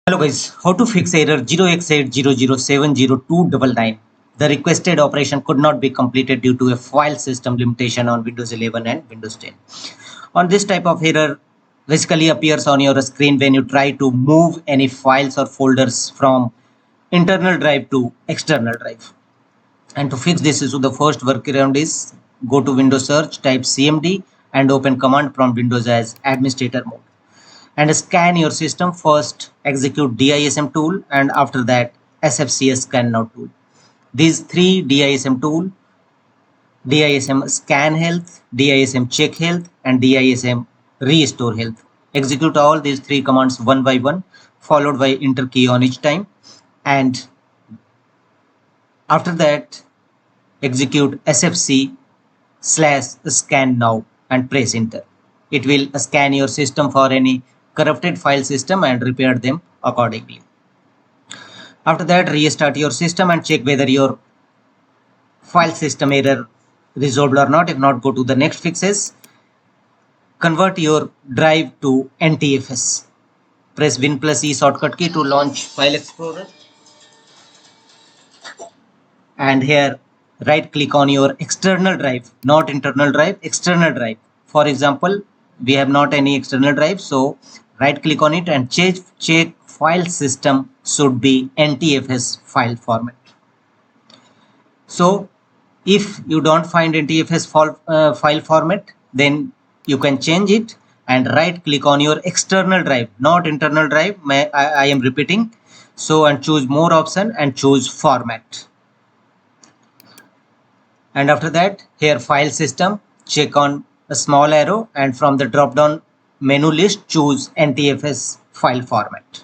Hello guys, how to fix error 0x80070299? The requested operation could not be completed due to a file system limitation on Windows 11 and Windows 10. On this type of error basically appears on your screen when you try to move any files or folders from internal drive to external drive. And to fix this issue, the first workaround is go to Windows search, type CMD and open command prompt Windows as administrator mode. And scan your system. First execute DISM tool and after that SFCS scan now tool. These three DISM tool, DISM scan health, DISM check health and DISM restore health. Execute all these three commands one by one followed by enter key on each time, and after that execute SFC/scan now and press enter. It will scan your system for any corrupted file system and repair them accordingly. After that, restart your system and check whether your file system error resolved or not. If not, go to the next fixes. Convert your drive to NTFS. Press Win+E shortcut key to launch File Explorer. And here right click on your external drive, not internal drive, external drive. For example, we have not any external drive, so right click on it and check file system should be NTFS file format. So if you don't find NTFS file format, then you can change it and right click on your external drive, not internal drive. I am repeating. So and choose more option and choose format. And after that, here file system, check on a small arrow and from the drop down menu list choose NTFS file format.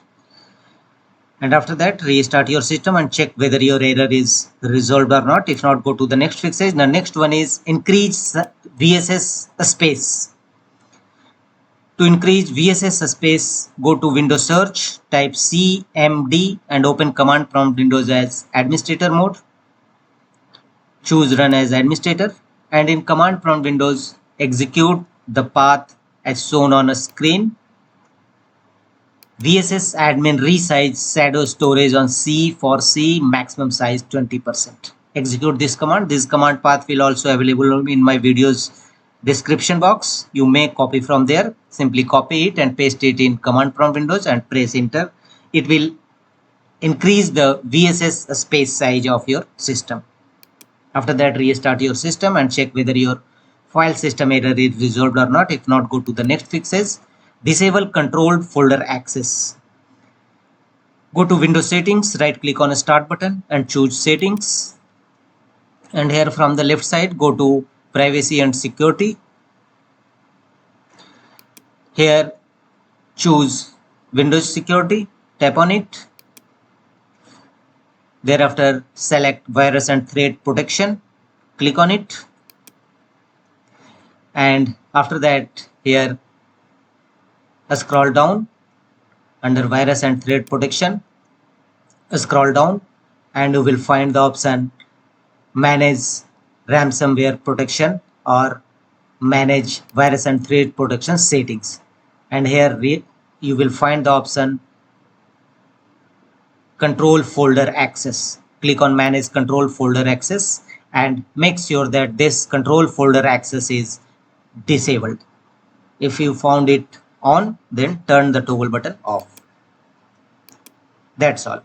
And after that, restart your system and check whether your error is resolved or not. If not, go to the next fixes. The next one is increase VSS space. To increase VSS space, go to Windows search, type CMD and open command prompt Windows as administrator mode. Choose run as administrator and in command prompt Windows execute the path as shown on a screen. vssadmin resize shadow storage on C for C, maximum size 20%. Execute this command. This command path will also available in my video's description box. You may copy from there. Simply copy it and paste it in command prompt Windows and press enter. It will increase the VSS space size of your system. After that, restart your system and check whether your file system error is resolved or not. If not, go to the next fixes. Disable controlled folder access. Go to Windows settings, right click on a start button and choose settings. And here from the left side, go to privacy and security. Here choose Windows security, tap on it. Thereafter select virus and threat protection, click on it. And after that, here scroll down under virus and threat protection, scroll down and you will find the option manage ransomware protection or manage virus and threat protection settings. And here you will find the option control folder access. Click on manage control folder access and make sure that this control folder access is disabled. If you found it on, then turn the toggle button off. That's all.